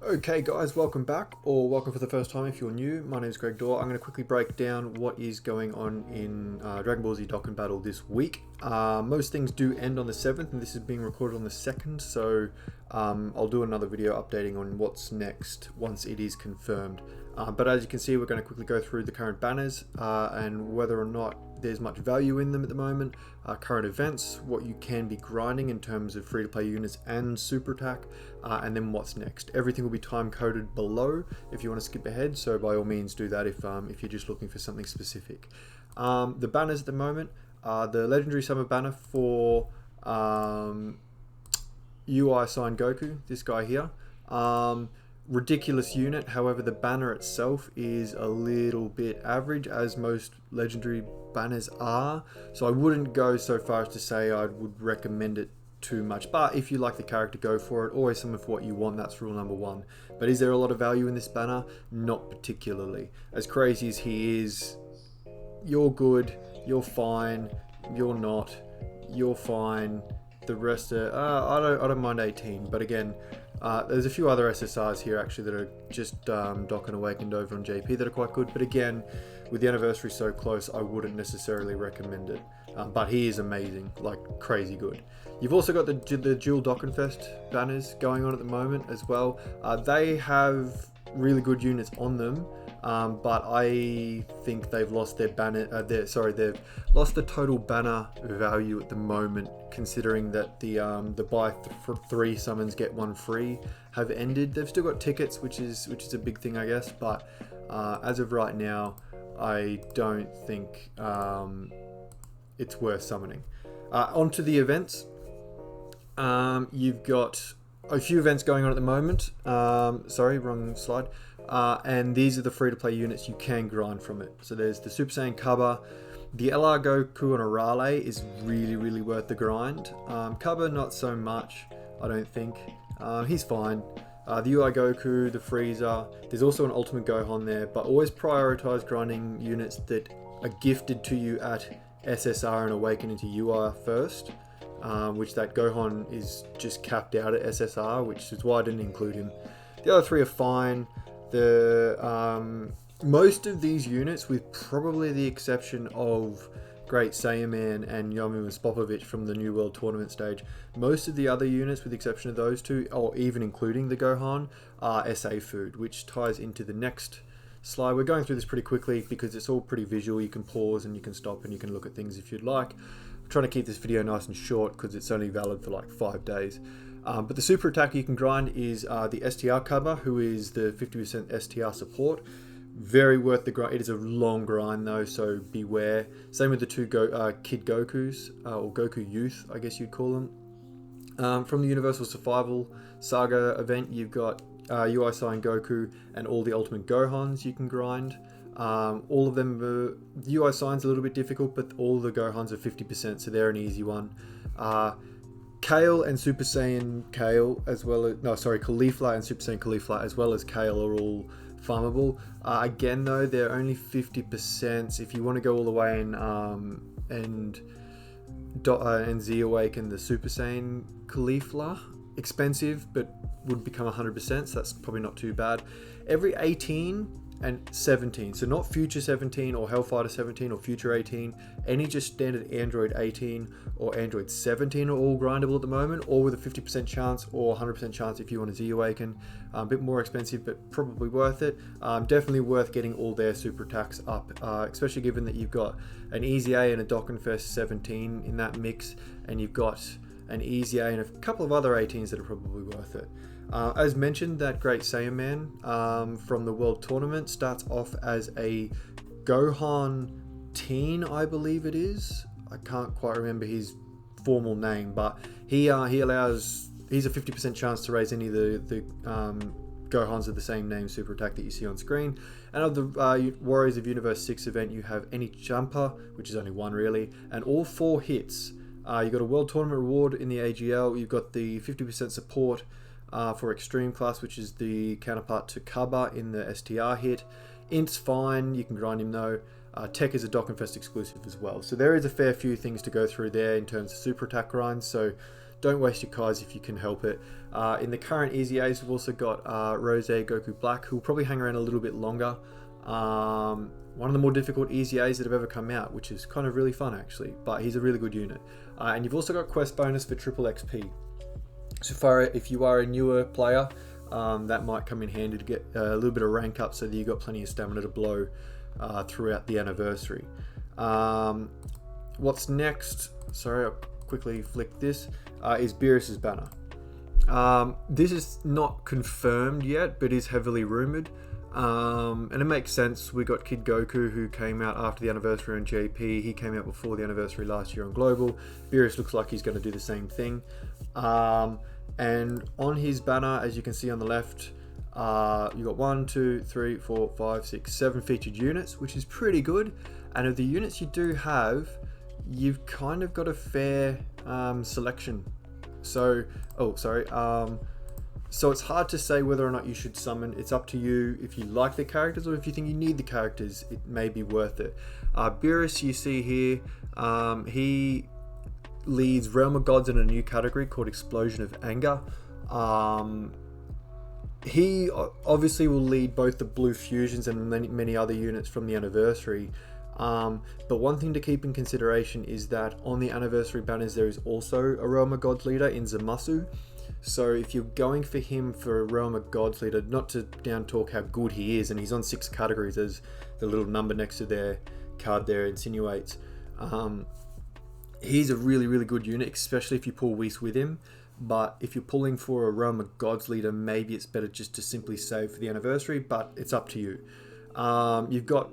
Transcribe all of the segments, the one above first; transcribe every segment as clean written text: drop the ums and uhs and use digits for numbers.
Okay guys, welcome back, or welcome for the first time if you're new. My name is Greg Dorr. I'm going to quickly break down what is going on in Dragon Ball Z Dokkan Battle this week. Most things do end on the 7th, and this is being recorded on the 2nd, so I'll do another video updating on what's next once it is confirmed. But as you can see, we're going to quickly go through the current banners and whether or not there's much value in them at the moment, current events, what you can be grinding in terms of free-to-play units and super attack, and then what's next. Everything will be time-coded below if you want to skip ahead, so by all means do that if you're just looking for something specific. The banners at the moment, the Legendary Summer banner for UI Sign Goku, this guy here. Ridiculous unit, however the banner itself is a little bit average, as most legendary banners are, so I wouldn't go so far as to say I would recommend it too much, but if you like the character, go for it. Always some of what you want, that's rule number one. But is there a lot of value in this banner? Not particularly. As crazy as he is, you're good, you're fine, you're not, you're fine. The rest are I don't mind 18, but again, there's a few other SSRs here actually that are just Dokkan Awakened over on JP that are quite good, but again, with the anniversary so close, I wouldn't necessarily recommend it. But he is amazing, like crazy good. You've also got the dual Dokkanfest banners going on at the moment as well. They have really good units on them, but I think they've lost their banner. They've lost the total banner value at the moment, considering that the buy three summons get one free have ended. They've still got tickets, which is a big thing, I guess. But as of right now, I don't think it's worth summoning. Onto the events. You've got a few events going on at the moment. Sorry, wrong slide. And these are the free-to-play units you can grind from it. So there's the Super Saiyan Kaba. The LR Goku and Arale is really worth the grind. Kaba, not so much, I don't think. He's fine. The UI Goku, the Frieza. There's also an Ultimate Gohan there, but always prioritize grinding units that are gifted to you at SSR and awaken into UI first. Which that Gohan is just capped out at SSR, which is why I didn't include him. The other three are fine. Most of these units, with probably the exception of Great Saiyaman and Yomu and Spopovich from the New World Tournament stage, most of the other units, with the exception of those two, or even including the Gohan, are SA food, which ties into the next slide. We're going through this pretty quickly because it's all pretty visual. You can pause and you can stop and you can look at things if you'd like. I'm trying to keep this video nice and short because it's only valid for like 5 days. But the super attack you can grind is the STR Kaba, who is the 50% STR support. Very worth the grind. It is a long grind though, so beware. Same with the two Kid Gokus, or Goku Youth, I guess you'd call them. From the Universal Survival Saga event, you've got UI Sign Goku and all the Ultimate Gohans you can grind. All of them, the UI Sign's a little bit difficult, but all the Gohans are 50%, so they're an easy one. Kale and Super Saiyan Kale, as well as, Caulifla and Super Saiyan Caulifla, as well as Kale, are all farmable. Again though, they're only 50%. If you want to go all the way and Z Awaken the Super Saiyan Caulifla, expensive, but would become 100%, so that's probably not too bad. Every 18 and 17, so not Future 17 or Hellfighter 17 or Future 18, any just standard Android 18 or Android 17 are all grindable at the moment, or with a 50% chance or 100% chance if you want to Z-Awaken. A bit more expensive, but probably worth it. Definitely worth getting all their super attacks up, especially given that you've got an Easy A and a Dokkanfest 17 in that mix, and you've got an Easy A and a couple of other 18s that are probably worth it. As mentioned, that Great Saiyaman from the World Tournament starts off as a Gohan Teen, I believe it is. I can't quite remember his formal name, but he's a 50% chance to raise any of the Gohans of the same name super attack that you see on screen. And of the Warriors of Universe 6 event, you have any jumper, which is only one really, and all 4 hits. You've got a World Tournament reward in the AGL, you've got the 50% support for Extreme Class, which is the counterpart to Kaba in the STR hit. Int's fine, you can grind him though. Tech is a Dokkanfest exclusive as well. So there is a fair few things to go through there in terms of super attack grinds, so don't waste your cards if you can help it. In the current Easy A's, we've also got Rose Goku Black, who will probably hang around a little bit longer. One of the more difficult Easy A's that have ever come out, which is kind of really fun actually, but he's a really good unit. And you've also got quest bonus for triple XP. So far, if you are a newer player, that might come in handy to get a little bit of rank up so that you've got plenty of stamina to blow throughout the anniversary. What's next? Sorry, I'll quickly flick this. Is Beerus Banner. This is not confirmed yet, but is heavily rumored. And it makes sense. We got Kid Goku, who came out after the anniversary on JP. He came out before the anniversary last year on Global. Beerus looks like he's going to do the same thing. And on his banner, as you can see on the left, you got 1, 2, 3, 4, 5, 6, 7 featured units, which is pretty good. And of the units you do have, you've kind of got a fair selection. So, so it's hard to say whether or not you should summon. It's up to you. If you like the characters or if you think you need the characters, it may be worth it. Beerus, you see here, he leads Realm of Gods in a new category called Explosion of Anger. He obviously will lead both the Blue Fusions and many other units from the anniversary. But one thing to keep in consideration is that on the anniversary banners there is also a Realm of Gods leader in Zamasu. So if you're going for him for a Realm of Gods leader, not to down talk how good he is, and he's on 6 categories as the little number next to their card there insinuates, he's a really good unit, especially if you pull Whis with him. But if you're pulling for a Realm of Gods leader, maybe it's better just to simply save for the anniversary, but it's up to you. You've got,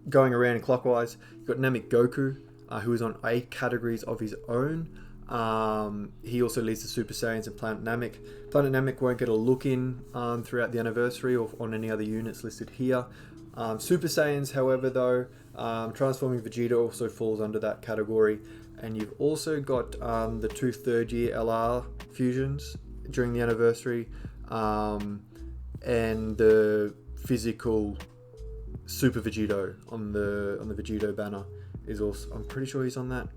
going around in clockwise, you've got Namek Goku, who is on 8 categories of his own. He also leads the Super Saiyans and Planet Namek. Planet Namek won't get a look in throughout the anniversary or on any other units listed here. Super Saiyans, however, though, transforming Vegeta also falls under that category. And you've also got the 2 third-year LR fusions during the anniversary, and the physical Super Vegito on the Vegito banner is also. I'm pretty sure he's on that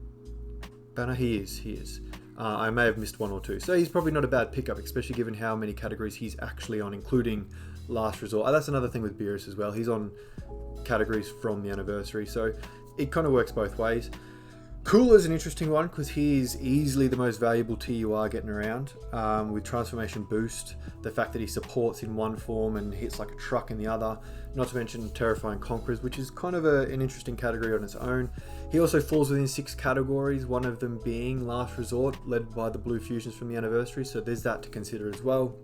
banner. He is. I may have missed 1 or 2, so he's probably not a bad pickup, especially given how many categories he's actually on, including Last Resort. That's another thing with Beerus as well. He's on categories from the anniversary, so it kind of works both ways. Cooler is an interesting one because he's easily the most valuable TUR getting around, with Transformation Boost, the fact that he supports in one form and hits like a truck in the other, not to mention Terrifying Conquerors, which is kind of an interesting category on its own. He also falls within 6 categories, one of them being Last Resort, led by the Blue Fusions from the anniversary, so there's that to consider as well.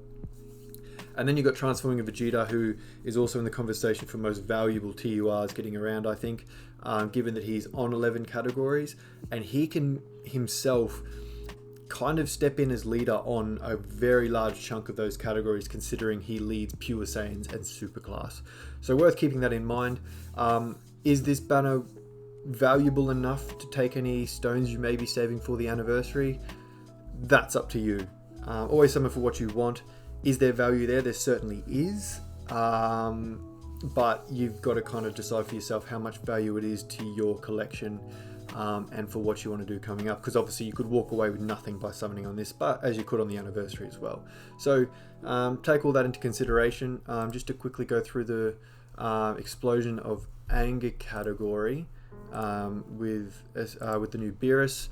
And then you've got Transforming Vegeta, who is also in the conversation for most valuable TURs getting around, I think, given that he's on 11 categories, and he can himself kind of step in as leader on a very large chunk of those categories, considering he leads Pure Saiyans and Superclass. So worth keeping that in mind. Is this banner valuable enough to take any stones you may be saving for the anniversary? That's up to you. Always summon for what you want. Is there value there? There certainly is. But you've got to kind of decide for yourself how much value it is to your collection, and for what you want to do coming up, because obviously you could walk away with nothing by summoning on this, but as you could on the anniversary as well. So take all that into consideration. Just to quickly go through the Explosion of Anger category with the new Beerus.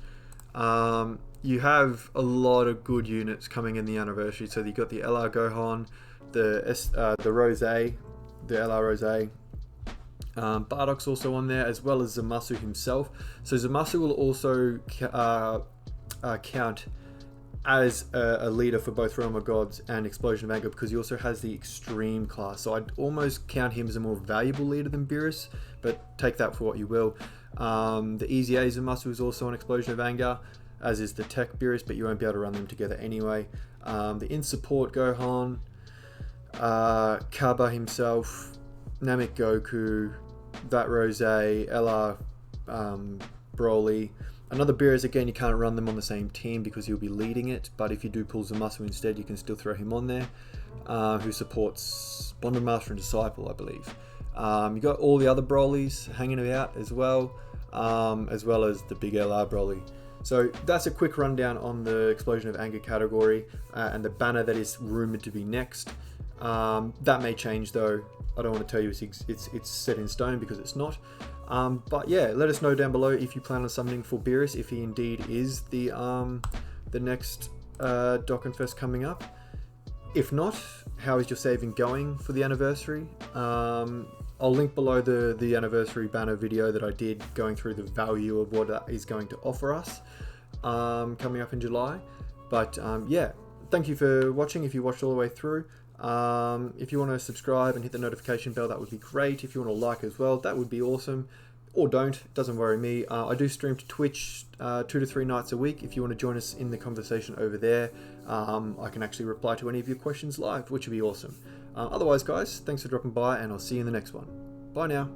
You have a lot of good units coming in the anniversary. So you got the LR Gohan, the Rose, the LR Rose. Bardock's also on there, as well as Zamasu himself. So Zamasu will also count as a leader for both Realm of Gods and Explosion of Anger, because he also has the Extreme class. So I'd almost count him as a more valuable leader than Beerus, but take that for what you will. The Easy A Zamasu is also on Explosion of Anger, as is the Tech Beerus, but you won't be able to run them together anyway. The In Support Gohan, Kaba himself, Namek Goku, that Rose, LR Broly. Another Beerus, again, you can't run them on the same team because he'll be leading it, but if you do pull Zamasu instead, you can still throw him on there, who supports Bonded Master and Disciple, I believe. You got all the other Brolys hanging about as well as the big LR Broly. So that's a quick rundown on the Explosion of Anger category and the banner that is rumored to be next. That may change though. I don't want to tell you it's set in stone because it's not. But yeah, let us know down below if you plan on summoning for Beerus, if he indeed is the next Dokkanfest coming up. If not, how is your saving going for the anniversary? I'll link below the anniversary banner video that I did going through the value of what that is going to offer us coming up in July. But yeah, thank you for watching if you watched all the way through. If you want to subscribe and hit the notification bell, that would be great. If you want to like as well, that would be awesome. Or don't, doesn't worry me. I do stream to Twitch 2 to 3 nights a week. If you want to join us in the conversation over there, I can actually reply to any of your questions live, which would be awesome. Otherwise guys, thanks for dropping by and I'll see you in the next one. Bye now.